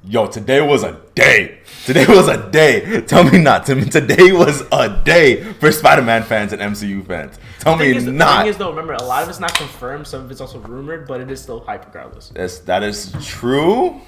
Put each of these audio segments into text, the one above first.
Yo, today was a day. Today was a day. Tell me not. Today was a day for Spider-Man fans and MCU fans. Tell me not. The thing is, though, remember, a lot of it's not confirmed. Some of it's also rumored, but it is still hype regardless. That is true,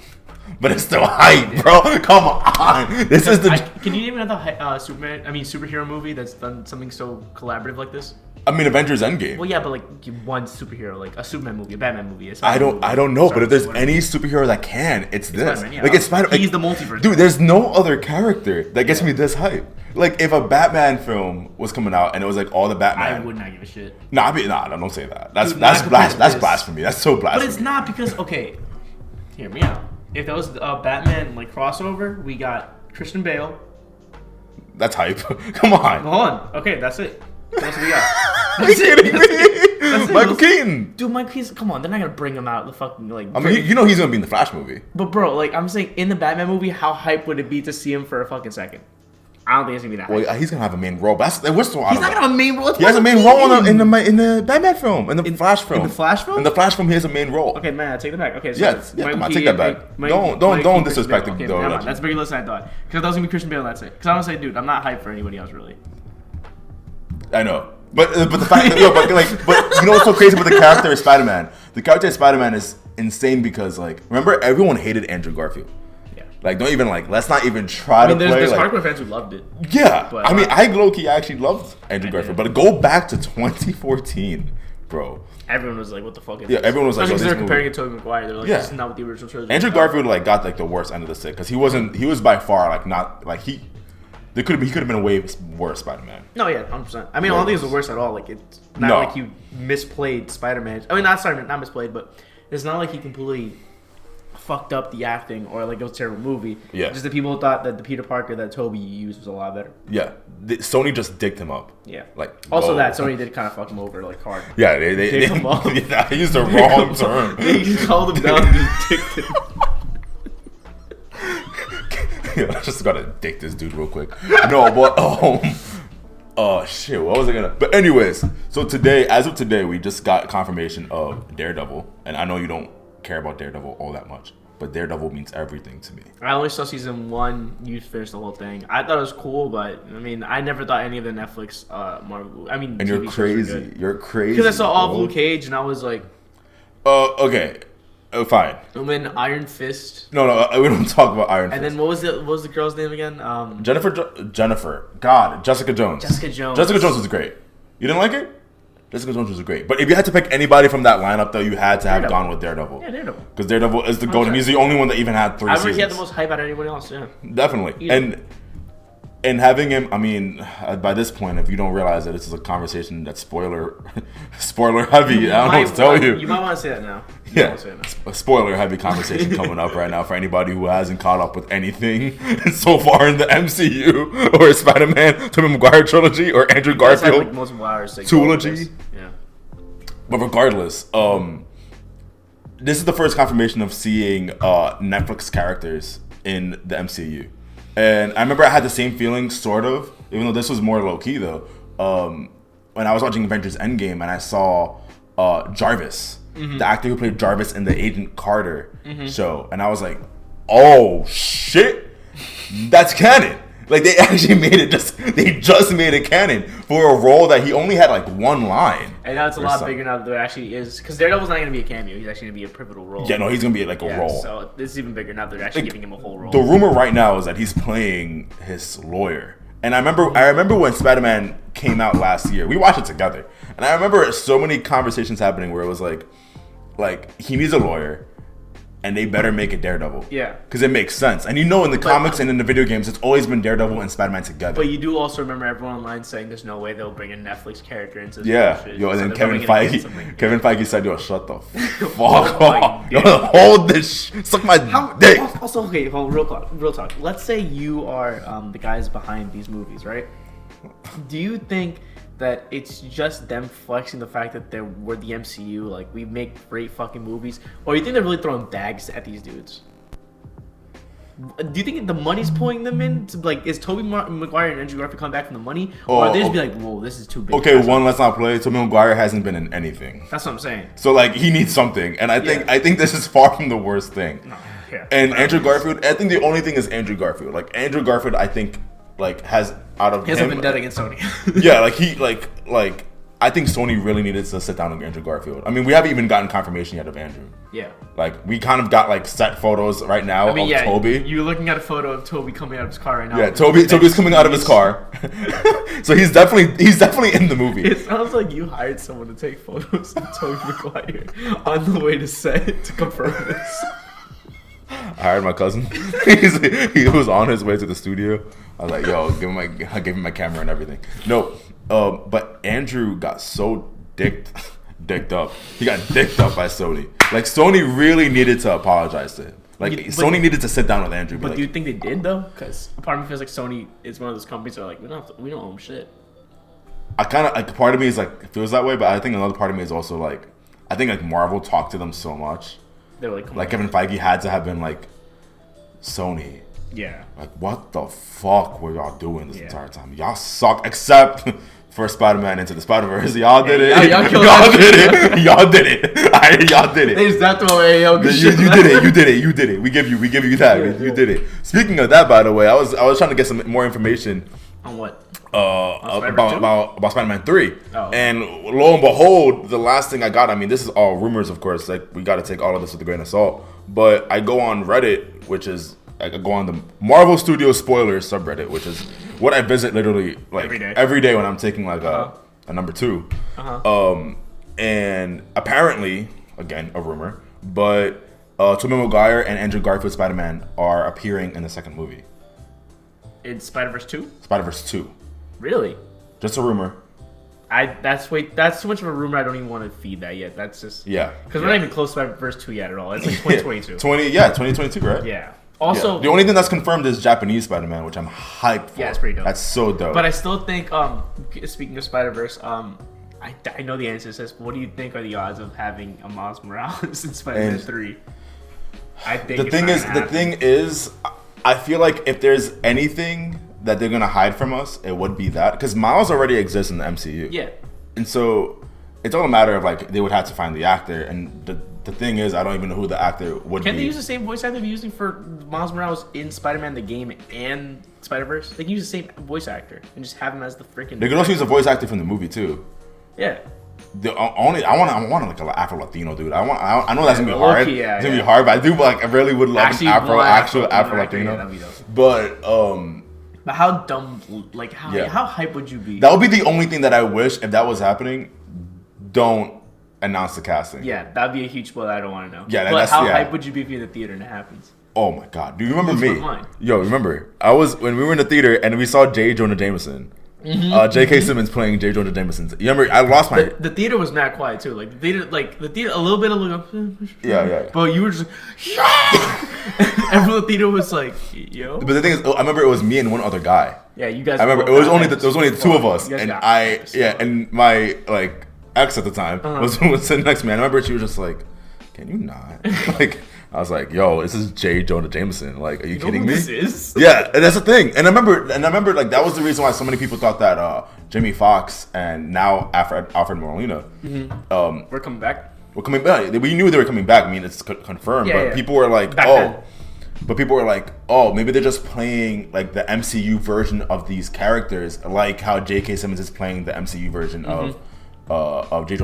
but it's still hype, bro. Come on. This is the. Can you name another superhero movie that's done something so collaborative like this? I mean, Avengers Endgame. Well, yeah, but like one superhero, like a Superman movie, a Batman movie. I don't know, but if there's any superhero that can, it's this. Spider-Man, yeah. Like it's Spider-Man. He's the multiverse. Dude, there's no other character that gets me this hype. Like if a Batman film was coming out and it was like all the Batman, I would not give a shit. Nah, don't say that. That's blasphemy. That's so blasphemy. But it's not because hear me out. If that was a Batman like crossover, we got Christian Bale. That's hype. Come on. Hold on. Okay, that's it. That's what we got. Are you kidding me? Michael Keaton. Dude, Michael Keaton. Come on, they're not gonna bring him out the fucking like. I mean, you know he's gonna be in the Flash movie. But bro, like I'm saying, in the Batman movie, how hype would it be to see him for a fucking second? I don't think it's gonna be that hype. Well, he's gonna have a main role. But he's not gonna have a main role. He has a main role in the Batman film, in the Flash film. In the Flash film? In the Flash film, he has a main role. Okay, man, I take that back. Okay, so yeah, come on, take that back. Don't disrespect him, though. Okay, that's a bigger list than I thought. Because that was gonna be Christian Bale, and that's it. Because I don't say, dude, I'm not hyped for anybody else really. I know. But the fact that, but you know what's so crazy with the character of Spider-Man? The character of Spider-Man is insane because, like, remember, everyone hated Andrew Garfield. Yeah. Like, let's not even try to play. There's hardcore fans who loved it. Yeah. But, I mean, I low-key actually loved Andrew Garfield. But go back to 2014, bro. Everyone was like, what the fuck is this? Yeah, everyone was like, they're comparing it to Tobey Maguire. They're like, this is not what the original trilogy Andrew Garfield, like, got, like, the worst end of the stick. Because he was by far, like, not, like, he could have been a way worse Spider-Man. No, yeah, 100%. I mean, I don't think it's the worst at all. Like, it's not like you misplayed Spider-Man. I mean, not misplayed, but it's not like he completely fucked up the acting or like it was a terrible movie. Yeah. Just that people thought that the Peter Parker that Tobey used was a lot better. Yeah. Sony just dicked him up. Yeah. Like also that Sony did kind of fuck him over like hard. Yeah, they dicked him up. Yeah, they used the wrong term. They just called him down and just dicked him. I just gotta dick this dude real quick. No, but oh shit, what was I gonna? But anyways, so as of today, we just got confirmation of Daredevil, and I know you don't care about Daredevil all that much, but Daredevil means everything to me. I only saw season 1. You finished the whole thing. I thought it was cool, but I mean, I never thought any of the Netflix Marvel. I mean, and TV you're crazy. You're crazy because I saw all Luke Cage, and I was like, okay. Oh, fine. And then Iron Fist. No, we don't talk about Iron Fist. And then what was the girl's name again? Jennifer. God, Jessica Jones. Jessica Jones was great. You didn't like it? Jessica Jones was great. But if you had to pick anybody from that lineup, though, you had to have gone with Daredevil. Yeah, Daredevil. Because Daredevil is the GOAT, and he's the only one that even had 3 seasons. I remember he had the most hype out of anybody else, yeah. Definitely. And having him, I mean, by this point, if you don't realize that this is a conversation that's spoiler heavy, I don't know what to tell you. You might want to say that now. Yeah, a spoiler heavy conversation coming up right now for anybody who hasn't caught up with anything so far in the MCU or Spider-Man, Tobey Maguire trilogy, or Andrew Garfield trilogy. Yeah. But regardless, this is the first confirmation of seeing Netflix characters in the MCU. And I remember I had the same feeling, sort of, even though this was more low-key, though, when I was watching Avengers Endgame and I saw Jarvis, the actor who played Jarvis in the Agent Carter show. And I was like, oh, shit, that's canon. Like, they actually they just made it canon for a role that he only had, like, 1 line. And now it's a lot bigger now that there actually is, because Daredevil's not going to be a cameo. He's actually going to be a pivotal role. Yeah, no, he's going to be, like, a role. So this is even bigger now that they're actually giving him a whole role. The rumor right now is that he's playing his lawyer. And I remember when Spider-Man came out last year. We watched it together. And I remember so many conversations happening where it was like he needs a lawyer. And they better make it Daredevil. Yeah. Because it makes sense. And you know in the comics and in the video games, it's always been Daredevil and Spider-Man together. But you do also remember everyone online saying there's no way they'll bring a Netflix character into this. Yeah. Yo, and then Kevin Feige said, yo, shut the fuck off. Yo, hold this suck my dick. Also, okay, real talk. Let's say you are the guys behind these movies, right? Do you think that it's just them flexing the fact that we're the MCU, like we make great fucking movies, or you think they're really throwing bags at these dudes? Do you think the money's pulling them in? Like, is Tobey Maguire and Andrew Garfield come back from the money, or are they just be like, whoa, this is too big? Okay, let's not play. Tobey Maguire hasn't been in anything. That's what I'm saying. So like, he needs something, and I think this is far from the worst thing. No, Yeah. And Andrew Garfield, I think the only thing is Andrew Garfield. Like Andrew Garfield, I think has out of he has a vendetta against Sony. Yeah, like he like I think Sony really needed to sit down with Andrew Garfield. I mean, we haven't even gotten confirmation yet of Andrew. Yeah. Like we kind of got like set photos right now of Toby. You're looking at a photo of Toby coming out of his car right now. Yeah, Toby's coming out of his car. So he's definitely in the movie. It sounds like you hired someone to take photos of Tobey Maguire on the way to set to confirm this. I hired my cousin. He was on his way to the studio. I was like, yo, I gave him my camera and everything. No, but Andrew got so dicked up. He got dicked up by Sony. Like Sony really needed to apologize to him. Like Sony needed to sit down with Andrew. But do you think they did though? Because part of me feels like Sony is one of those companies that are like, we don't own shit. I kind of like part of me is like it feels that way, but I think another part of me is also like I think like Marvel talked to them so much. They were like Kevin Feige had to have been like Sony. Yeah. Like what the fuck were y'all doing this entire time? Y'all suck except for Spider-Man Into the Spider-Verse. Y'all did it. Y'all did it. Y'all did it. Y'all did it. Is that the way you did it. We give you that. You did it. Speaking of that, by the way, I was trying to get some more information on what? About Spider-Man 3. Oh. And lo and behold, the last thing I got, I mean, this is all rumors, of course. Like, we got to take all of this with a grain of salt. But I go on Reddit, which is, I go on the Marvel Studios spoilers subreddit, which is what I visit literally like every day when I'm taking like a number 2. And apparently, again, a rumor, but Tobey Maguire and Andrew Garfield Spider-Man are appearing in the second movie. In Spider-Verse 2? Spider-Verse 2. Really? Just a rumor. That's too much of a rumor. I don't even want to feed that yet. That's just because we're not even close to Spider-Verse 2 yet at all. It's like 2022. 2022, right? Yeah. Also, the only thing that's confirmed is Japanese Spider-Man, which I'm hyped for. Yeah, it's pretty dope. That's so dope. But I still think, speaking of Spider-Verse, I know the answer to this, but what do you think are the odds of having a Miles Morales in Spider-Man 3? I think the thing is, I feel like if there's anything that they're gonna hide from us, it would be that, because Miles already exists in the MCU. Yeah. And so it's all a matter of like they would have to find the actor, and the thing is, I don't even know who the actor would be. Can they use the same voice actor they're using for Miles Morales in Spider-Man the game and Spider-Verse? They can use the same voice actor and just have him as the freaking. They could also use a voice actor from the movie too. Yeah. I want like an Afro Latino dude. I know that's gonna be hard. It's gonna be hard, but I really would love an Afro Latino. Yeah, but how dumb? Like how hype would you be? That would be the only thing that I wish if that was happening. Don't announce the casting. Yeah, that'd be a huge spoiler. I don't want to know. Yeah, but how hype would you be if you're in the theater and it happens? Oh my god, do you remember me? Yo, remember when we were in the theater and we saw J. Jonah Jameson. J.K. Simmons playing J. Jonah Jameson. You remember? I lost my. The theater was mad quiet too. Like the theater, a little bit of yeah. But you were just everyone in the theater was like, yo. But the thing is, I remember it was me and one other guy. Yeah, you guys. I remember it was only the two of us, and and my like ex at the time was sitting next to me. I remember she was just like, "Can you not?" Like. I was like, "Yo, this is J. Jonah Jameson. Like, are you kidding me?" This is? Yeah, and that's the thing. And I remember, like that was the reason why so many people thought that Jamie Foxx and now Alfred Molina, we're coming back. We're coming back. We knew they were coming back. I mean, it's confirmed. Yeah, but people were like, maybe they're just playing like the MCU version of these characters, like how J.K. Simmons is playing the MCU version of J.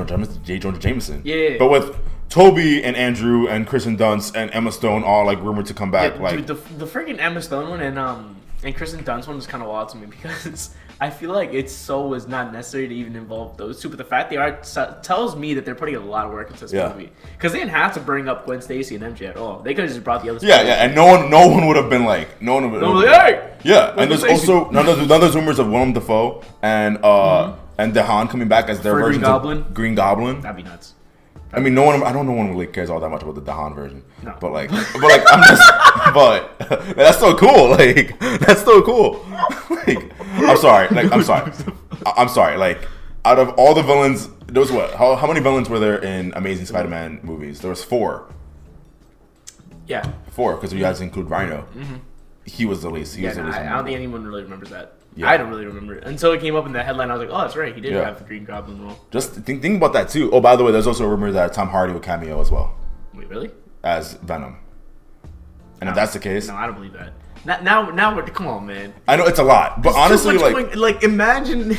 Jonah Jameson. Yeah. But with Toby and Andrew and Kristen Dunst and Emma Stone all like rumored to come back. Yeah, like dude, the freaking Emma Stone one and Kristen Dunst one was kind of wild to me because I feel like was not necessary to even involve those two. But the fact they are tells me that they're putting a lot of work into this movie because they didn't have to bring up Gwen Stacy and MJ at all. They could have just brought the other. Yeah, and no one would have been like, hey! Yeah, and there's also none of those rumors of Willem Dafoe and Dehan coming back as their version of Green Goblin. That'd be nuts. I mean, I don't know one really cares all that much about the Dahan version. No. But that's so cool. Like, that's so cool. Like, I'm sorry. Like, out of all the villains, there was how many villains were there in Amazing Spider-Man movies? There was 4. Yeah. 4, because we had to include Rhino. Mm-hmm. He was the least. I don't think anyone really remembers that. Yeah. I don't really remember it until it came up in the headline. I was like, "Oh, that's right. He did have the Green Goblin role." Just think about that too. Oh, by the way, there's also a rumor that Tom Hardy will cameo as well. Wait, really? As Venom. And if that's the case, no, I don't believe that. Now we're come on, man. I know it's a lot, but honestly, imagine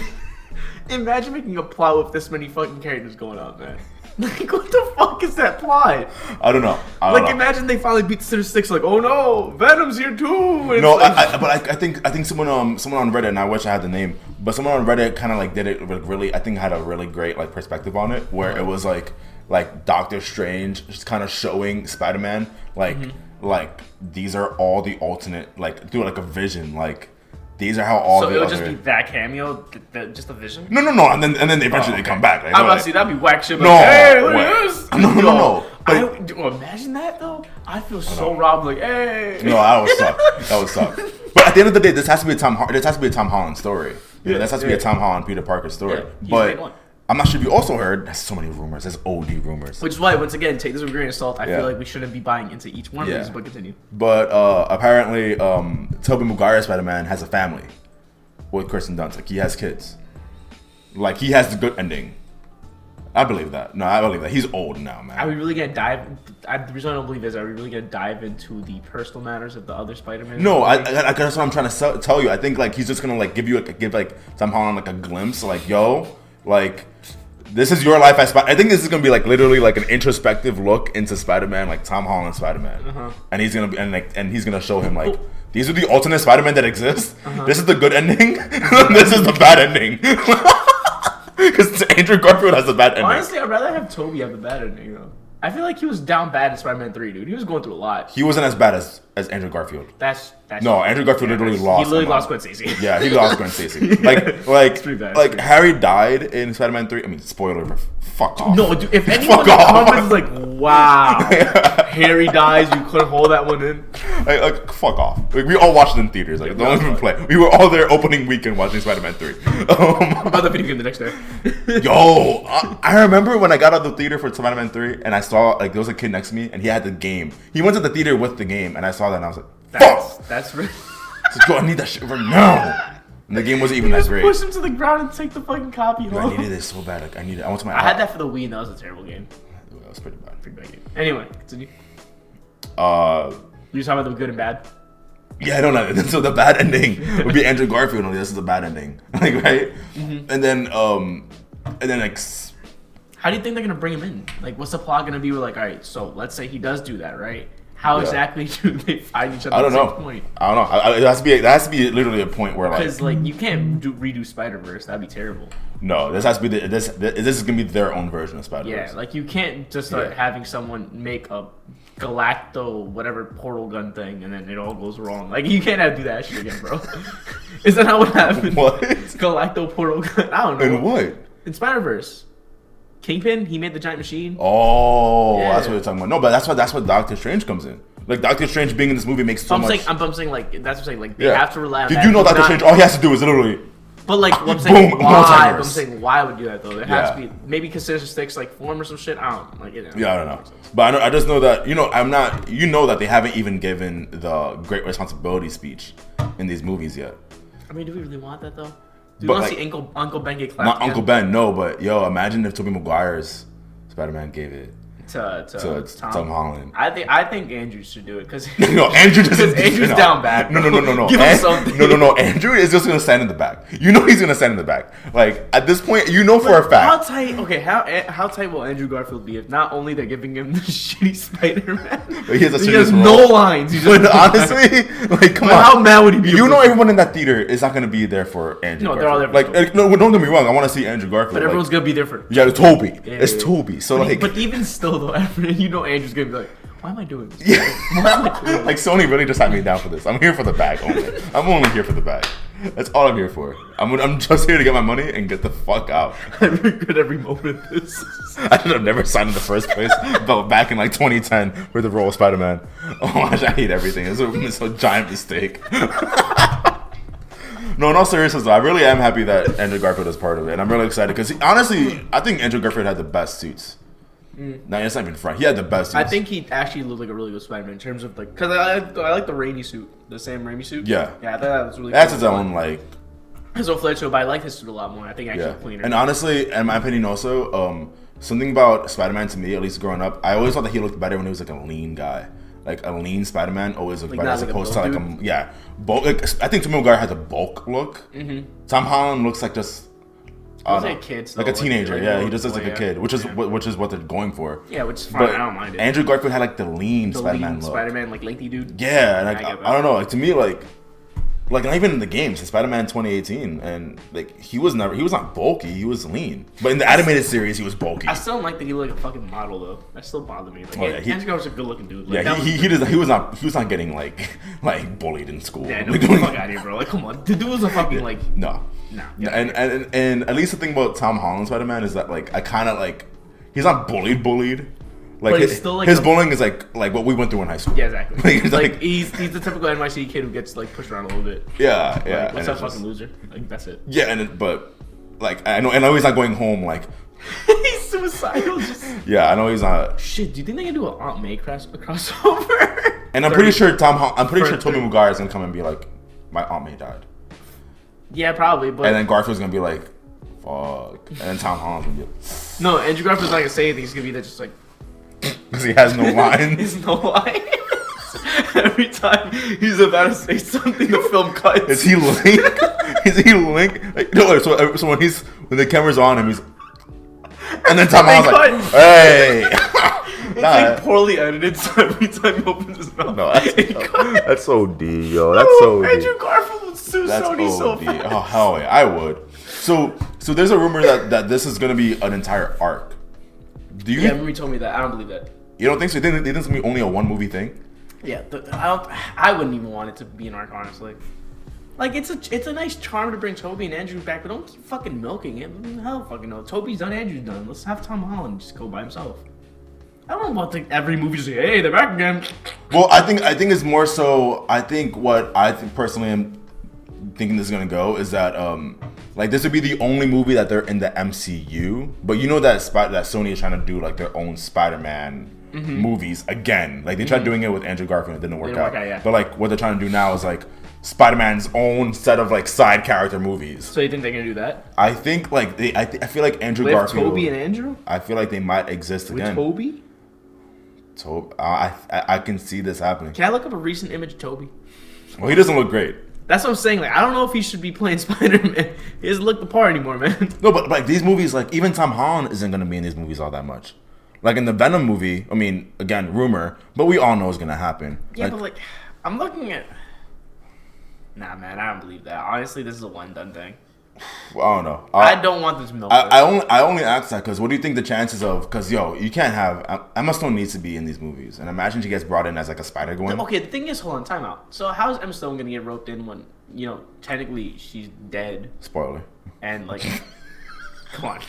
making a plot with this many fucking characters going on, man. Like, what the fuck is that plot? I don't know. Imagine they finally beat Sinister Six. Like, oh no, Venom's here too. And no, I think someone on Reddit, and I wish I had the name, but someone on Reddit kind of like did it really. I think had a really great like perspective on it, where it was like Doctor Strange just kind of showing Spider-Man like these are all the alternate through like a vision these are how all. So it would just be that cameo, just a vision. No, and then eventually they come back. I'm about to see that'd be whack shit. No, hey, look at this. No. But imagine that though. I feel so robbed. Like, hey. No, that would suck. But at the end of the day, this has to be a Tom Holland story. Yeah, this has to be a Tom Holland Peter Parker story. Yeah, but I'm not sure if you also heard. There's so many rumors. There's OD rumors. Which is why, once again, take this with a grain of salt. I feel like we shouldn't be buying into each one of these. But continue. But apparently, Tobey Maguire's Spider-Man has a family with Kirsten Dunst. Like, he has kids. Like, he has the good ending. I believe that. No, I believe that. He's old now, man. Are we really gonna dive? The reason I don't believe is, are we really gonna dive into the personal matters of the other Spider-Man? No, that's what I'm trying to tell you. I think he's just gonna give Tom Holland a glimpse, this is your life as Spider. I think this is gonna be literally an introspective look into Spider-Man, Tom Holland Spider-Man, and he's gonna and he's gonna show him these are the alternate Spider-Man that exist. This is the good ending. This is the bad ending. Because Andrew Garfield has a bad ending. Honestly, I'd rather have Toby have the bad ending, though. I feel like he was down bad in Spider-Man 3, dude. He was going through a lot. He wasn't as bad as Andrew Garfield. That's no, Andrew Garfield literally lost. He literally lost Gwen Stacy. Yeah, he lost Gwen Stacy. It's pretty bad. Harry died in Spider-Man 3. I mean, spoiler, but fuck off. No, dude, if anyone in the comments is wow, Harry dies, you couldn't hold that one in. Fuck off. We all watched it in theaters. Don't even play. We were all there opening weekend watching Spider-Man 3. About the video game the next day. Yo, I remember when I got out of the theater for Spider-Man 3, and I saw there was a kid next to me, and he had the game. He went to the theater with the game, and I saw that, and I was like, fuck! That's really... Yo, I need that shit right now. And the game wasn't even that great. Push him to the ground and take the fucking copy home. I needed it so bad. I went to my. I had that for the Wii, and that was a terrible game. That was pretty bad. Pretty bad game. Anyway, continue. You talking about the good and bad? Yeah, I don't know. So the bad ending would be Andrew Garfield. Only this is the bad ending, right? And then how do you think they're gonna bring him in? What's the plot gonna be? We're all right, so let's say he does do that, right? How exactly do they find each other? I don't know. Point? I don't know. It has to be literally a point where because you can't redo Spider-Verse. That'd be terrible. No, this has to be this is gonna be their own version of Spider-Verse. Yeah, you can't just start having someone make a Galacto whatever portal gun thing and then it all goes wrong. You can't do that shit again, bro. Is that not what happened? What? Galacto portal gun. I don't know. In what? In Spider-Verse. Kingpin, he made the giant machine. Oh, that's what you're talking about. No, but that's what Doctor Strange comes in. Doctor Strange being in this movie makes so much. I'm saying that's what I'm saying. They have to rely on. Did you know Doctor Strange? All he has to do is literally. But what I'm saying, why? I'm saying why would do that though? There has to be maybe because Sinister Six form or some shit. I don't Yeah, I don't know. But I just know that I'm not. You know that they haven't even given the Great Responsibility speech in these movies yet. I mean, do we really want that though? Do you want to see Uncle Ben get clapped? Not Uncle Ben, no. But imagine if Tobey Maguire's Spider-Man gave it to Tom Holland. I think Andrew should do it because Andrew doesn't. Andrew's down back. No. Give him something. No. Andrew is just gonna stand in the back. He's gonna stand in the back. At this point, for a fact. How tight? Okay, how tight will Andrew Garfield be if not only they're giving him the shitty Spider-Man? He has no lines. But honestly, come on. How mad would he be? Everyone in that theater is not gonna be there for Andrew. No, Garfield. they're all there. No, don't get me wrong. I want to see Andrew Garfield. But everyone's gonna be there for. Yeah, Toby. It's Toby. So but even still though, Andrew's gonna be like, why am I doing this? Yeah. Why am I doing this? Sony really just had me down for this. I'm here for the bag only. I'm only here for the bag. That's all I'm here for. I'm just here to get my money and get the fuck out. I regret every moment of this. I should have never signed in the first place. But back in 2010 for the role of Spider-Man. Oh my gosh, I hate everything. It's a giant mistake. No, in all seriousness, I really am happy that Andrew Garfield is part of it. And I'm really excited because honestly, I think Andrew Garfield had the best suits. No, it's not even front. He had the best suits. I think he actually looked like a really good Spider-Man in terms of because I like the Raimi suit, the Sam Raimi suit. Yeah, I thought that was really. That's his own his own flair to it, but I like his suit a lot more. I think actually cleaner. And honestly, in my opinion, also something about Spider-Man to me, at least growing up, I always thought that he looked better when he was a lean guy. a lean Spider-Man always looks Like, better not as like a opposed to built like a bulk. Like, I think Tobey Maguire has a bulk look. Mm-hmm. Tom Holland looks like just. Looks like a kid, like a teenager. like he just looks like a kid, which is what they're going for. Yeah, which is fine. I don't mind it. Andrew Garfield had like the lean Spider-Man look. Spider-Man, like lengthy dude. Yeah, and like, I don't know. Like to me, like not even in the games, Spider-Man 2018, and like he was not bulky. He was lean. But in the animated series, he was bulky. I still don't like that he looked like a fucking model though. That still bothered me. Like, Andrew Garfield's a good-looking dude. Like, he was not getting like bullied in school. Yeah, no, get the fuck out of here, bro. Like, come on, the dude was a fucking like no. And at least the thing about Tom Holland's Spider-Man is that like I kind of like he's not bullied. Like, but he's still, like, his bullying is like what we went through in high school. Yeah, exactly. like he's the typical NYC kid who gets like pushed around a little bit. Yeah. Like, what's that fucking loser? Like that's it. Yeah, but like I know he's not going home like. He's suicidal. Yeah, I know he's not. Shit, do you think they can do an Aunt May crossover? And I'm pretty sure Tobey Maguire is gonna come and be like, my Aunt May died. Yeah, probably. But and then Garfield's gonna be like, fuck. And then Tom Holland's gonna be like, no, Andrew Garfield's not gonna say anything. He's gonna be there just like. Because he has no lines. He's no lines. Every time he's about to say something, the film cuts. Is he Link? Is he Link? Like, no, so when the camera's on him, he's. And then Tom Holland's like, hey. It's like poorly edited, so every time he opens his mouth. No, that's so D, yo. That's so D. Andrew Garfield would sue Sony so fast. Oh, hell yeah, I would. So there's a rumor that this is going to be an entire arc. Do you? Yeah, remember you told me that. I don't believe that. You don't think so? You think it's going to be only a one movie thing? Yeah, I wouldn't even want it to be an arc, honestly. Like, it's a nice charm to bring Tobey and Andrew back, but don't keep fucking milking it. Hell fucking no. Tobey's done, Andrew's done. Let's have Tom Holland just go by himself. I don't want every movie to say, hey, they're back again. Well, I think it's more so. I think what I think personally am thinking this is gonna go is that like this would be the only movie that they're in the MCU, but you know that Sony is trying to do like their own Spider-Man movies again. Like they tried doing it with Andrew Garfield, it didn't work out. Yeah. But like what they're trying to do now is like Spider-Man's own set of like side character movies. So you think they're gonna do that? I think like I feel like Andrew Garfield. Tobey and Andrew? I feel like they might exist again. With Tobey? I can see this happening. Can I look up a recent image of Tobey? Well, he doesn't look great. That's what I'm saying. Like, I don't know if he should be playing Spider-Man. He doesn't look the part anymore, man. No, but like these movies, like even Tom Holland isn't gonna be in these movies all that much. Like in the Venom movie, I mean, again, rumor, but we all know it's gonna happen. Yeah, but like, I'm looking at. Nah, man, I don't believe that. Honestly, this is a one-done thing. Well, I don't know. I don't want this milk. I only ask that because what do you think the chances of? Because you can't have Emma Stone needs to be in these movies, and imagine she gets brought in as like a Spider-Gwen. Okay, the thing is, hold on, time out. So how is Emma Stone gonna get roped in when technically she's dead? Spoiler. And like, come on.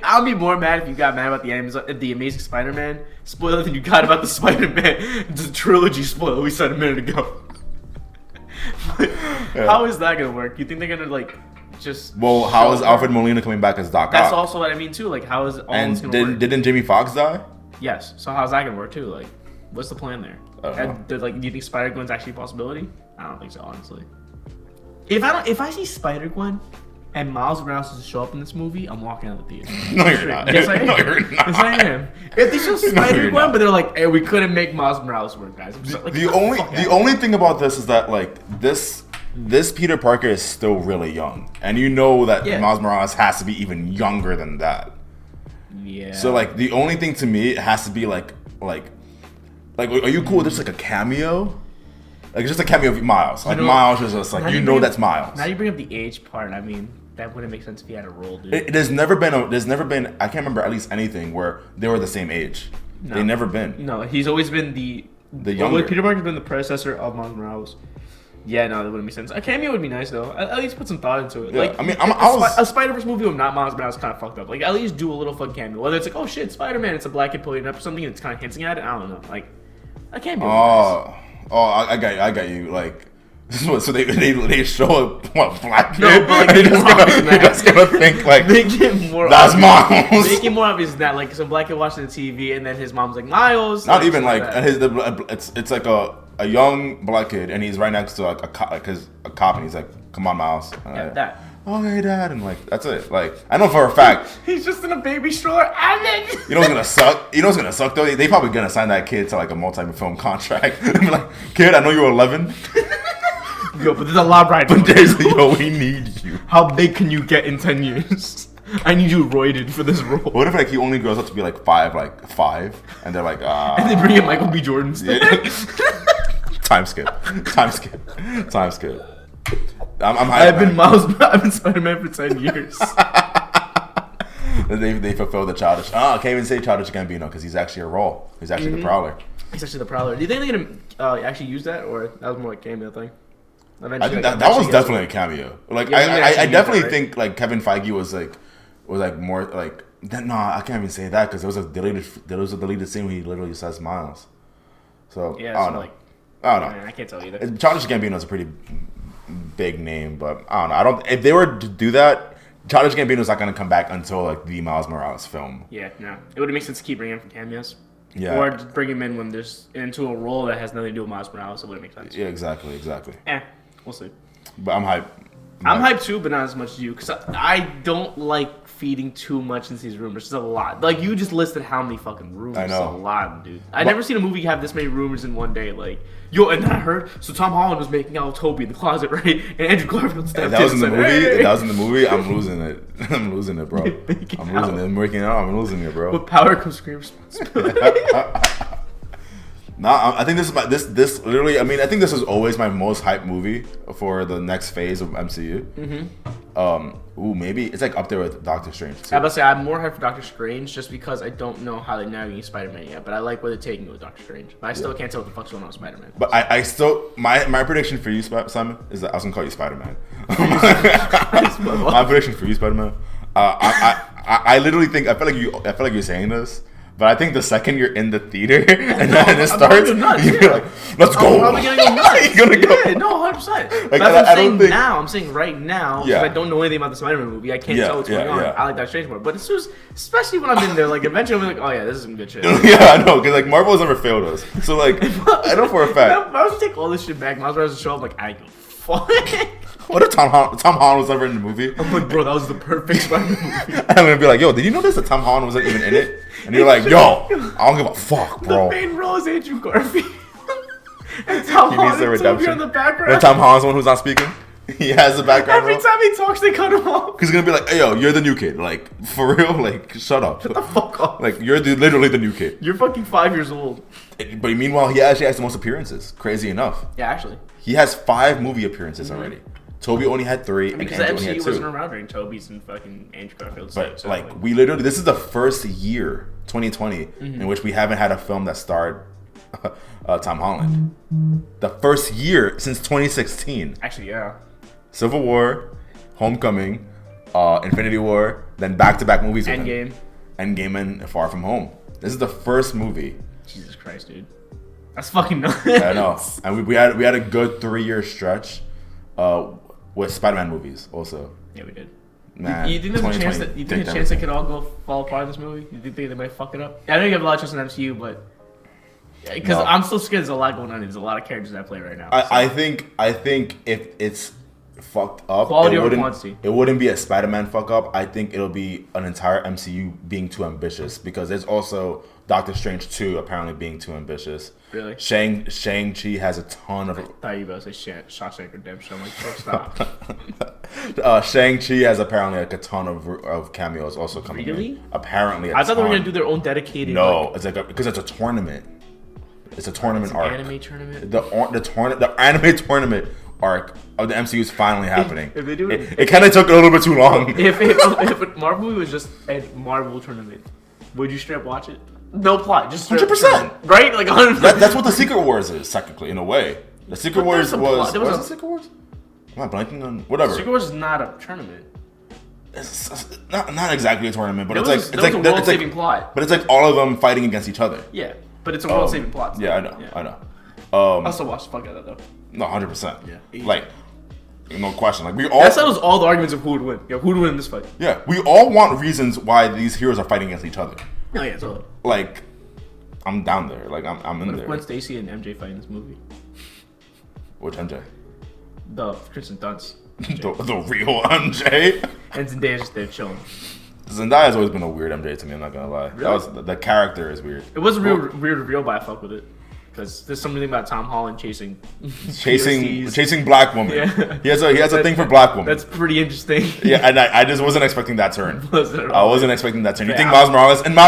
I'll be more mad if you got mad about the Amazing Spider-Man spoiler than you got about the Spider-Man the trilogy spoiler we said a minute ago. Yeah. How is that gonna work? You think they're gonna like? Well, how is Alfred Molina coming back as Doc Ock? That's also what I mean too. Like, how is all this gonna work? Didn't Jamie Foxx die? Yes. So how's that gonna work too? Like, what's the plan there? Do you think Spider-Gwen's actually a possibility? I don't think so, honestly. If I see Spider-Gwen and Miles Morales to show up in this movie, I'm walking out of the theater. No, you're not. Yes, I am. No, you're not. Yes, I am. If they show Spider-Gwen, but they're like, hey, we couldn't make Miles Morales work, guys. The only thing about this is that like this Peter Parker is still really young, and you know that Miles Morales has to be even younger than that. Yeah. So like the only thing to me, it has to be like are you cool with just like a cameo? Like just a cameo of Miles. Like Miles is just like that's Miles. Now you bring up the age part. I mean, that wouldn't make sense if he had a role, dude. There's never been I can't remember at least anything where they were the same age. No. They've never been. No, he's always been the younger. Peter Parker's been the predecessor of Miles Morales. Yeah, no, that wouldn't make sense. A cameo would be nice though. At least put some thought into it. Yeah, like, I mean, a Spider-Verse movie with not Miles Morales kind of fucked up. Like, at least do a little fun cameo. Whether it's like, oh shit, Spider-Man, it's a black kid pulling up or something, and it's kind of hinting at it. I don't know. Like, a cameo. I got you. Like, so they show a black kid. No, but like, you're just gonna think like make it more. That's Miles. Make it more obvious that like some black kid watching the TV, and then his mom's like Miles. Not even like it's like a young black kid, and he's right next to like a cop, and he's like, "Come on, Miles." That. "Oh, hey, Dad," and like that's it. Like I know for a fact he's just in a baby stroller, and then you know what's gonna suck. You know what's gonna suck though. They probably gonna sign that kid to like a multi-film contract. And be like, kid, I know you're 11. Yo, but there's a lot right. But yo, we need you. How big can you get in 10 years? I need you roided for this role. What if like he only grows up to be like five, and they're like, and they bring in Michael B. Jordan. Time skip. I've been Spider-Man for 10 years. They fulfill the childish. I can't even say childish Gambino because he's actually a role. He's actually the Prowler. He's actually the Prowler. Do you think they're gonna actually use that, or that was more like a cameo thing? I think that was definitely a cameo. Like I definitely think like Kevin Feige was more like no, I can't even say that because there was a deleted scene where he literally says Miles. So yeah, I don't know. I don't know. I can't tell either. Childish Gambino is a pretty big name, but I don't. If they were to do that, Childish Gambino is not going to come back until like the Miles Morales film. Yeah, no, it would make sense to keep bringing him for cameos. Yeah, or just bring him in when there's into a role that has nothing to do with Miles Morales. It wouldn't make sense. Yeah, exactly. We'll see. But I'm hyped. I'm hyped too, but not as much as you, because I don't like feeding too much into these rumors. It's a lot. Like, you just listed how many fucking rumors. I know. It's a lot, dude. I've never seen a movie have this many rumors in one day. Like, yo, and then I heard, so Tom Holland was making out with Toby in the closet, right? And Andrew Garfield stepped in. That was in the movie. Hey! That was in the movie. I'm losing it. I'm losing it, bro. I'm working out. I'm losing it, bro. With power comes great responsibility. Nah, I think this literally. I mean, I think this is always my most hyped movie for the next phase of MCU. Maybe it's like up there with Doctor Strange too. I was about to say I'm more hyped for Doctor Strange just because I don't know how they're navigating Spider-Man yet, but I like where they're taking it with Doctor Strange. But I still can't tell what the fuck's going on with Spider-Man. But I still my prediction for you, Simon, is that I was gonna call you Spider-Man. My prediction for you, Spider-Man. I literally think I feel like you're saying this. But I think the second you're in the theater and then it starts, you're like, let's go. I'm probably gonna go nuts. You're gonna go. Yeah, no, 100%. Like, That's what I'm saying now. I'm saying right now, because I don't know anything about the Spider-Man movie. I can't tell what's going on. I like Doctor Strange more. But especially when I'm in there, like, eventually I'm like, oh yeah, this is some good shit. Yeah, I know, because like Marvel has never failed us. So like, I know for a fact. If I was to take all this shit back, Miles Morales would show up like, I go, fuck. What if Tom Holland was ever in the movie? I'm like, bro, that was the perfect Spider-Man movie. I'm gonna be like, yo, did you notice that Tom Holland wasn't even in it? And you're like, yo, I don't give a fuck, bro. The main role is Andrew Garfield. And Tom Holland and Toby on the background. And Tom Holland's the one who's not speaking. He has the background. Every time he talks, they cut him off. He's gonna be like, hey, yo, you're the new kid. Like, for real? Like, shut up. Shut the fuck up. Like, you're literally the new kid. You're fucking 5 years old. But meanwhile, he actually has the most appearances. Crazy enough. Yeah, actually. He has 5 movie appearances already. Toby only had 3, and Andrew only had 2. Wasn't around during Toby's and fucking Andrew Garfield's. But like, we literally, this is the first year, 2020, in which we haven't had a film that starred Tom Holland. The first year since 2016. Actually, yeah. Civil War, Homecoming, Infinity War, then back-to-back movies with Endgame. Endgame and Far From Home. This is the first movie. Jesus Christ, dude. That's fucking nuts. I know. And we had a good 3-year stretch with Spider-Man movies also. Yeah, we did. Man, you think there's a chance that they could all go fall apart in this movie? You think they might fuck it up? I know you have a lot of trust in MCU, but because I'm still scared. There's a lot going on. There's a lot of characters at play right now. I think if it's fucked up, quality over quantity. It wouldn't be a Spider-Man fuck up. I think it'll be an entire MCU being too ambitious because there's also Doctor Strange 2 apparently being too ambitious. Really? Shang-Chi has a ton of... I thought you were about to say Shawshank Redemption. I'm like, stop. Shang-Chi has apparently like a ton of cameos also coming in. Apparently I thought they were going to do their own dedicated... No, it's like because it's a tournament. It's a tournament arc. Anime tournament? The anime tournament arc of the MCU is finally happening. If they do it kind of took a little bit too long. If a Marvel movie was just a Marvel tournament, would you straight up watch it? No plot, just 100%, right? Like 100%. That's what the Secret Wars is technically, in a way. The Secret Wars was the Secret Wars. Am I blanking on whatever? Secret Wars is not a tournament. It's not exactly a tournament, but it's like a world-saving plot. But it's like all of them fighting against each other. Yeah, but it's a world-saving plot. So yeah, I know. I'll still watch the fuck out of that though. No, 100%. Yeah, like no question. Like we all. That settles all the arguments of who would win. Yeah, who would win in this fight? Yeah, we all want reasons why these heroes are fighting against each other. Oh yeah, totally. Like, I'm down there. Like I'm in there. Gwen Stacy and MJ fight in this movie. Which MJ? The Kristen Dunst. the real MJ. And Zendaya's just there chilling. Zendaya's always been a weird MJ to me. I'm not gonna lie. Really? That was the character is weird. It was a weird reveal, but I fuck with it because there's something about Tom Holland chasing black women. Yeah. He has a thing for black women. That's pretty interesting. Yeah, and I just wasn't expecting that turn. I wasn't expecting that turn. You Yeah. think Miles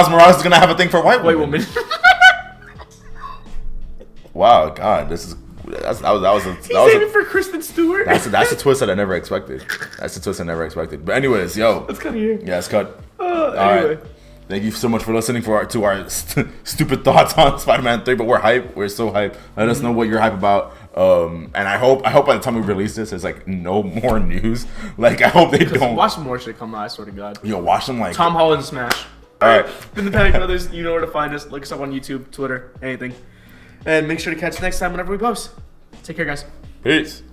Morales is gonna have a thing for white women? Wow, God, that was aiming for Kristen Stewart. That's a twist that I never expected. But anyways, yo, Let's cut here. yeah, it's cut. Anyway. All right. Thank you so much for listening to our stupid thoughts on Spider-Man 3. But we're hype. We're so hype. Let us know what you're hype about. And I hope by the time we release this, there's like no more news. Like I hope they don't. Watch some more shit come out. I swear to God. Yo, watch them like Tom Holland Smash. All right. Been the Panic Brothers. You know where to find us. Look us up on YouTube, Twitter, anything. And make sure to catch us next time whenever we post. Take care, guys. Peace.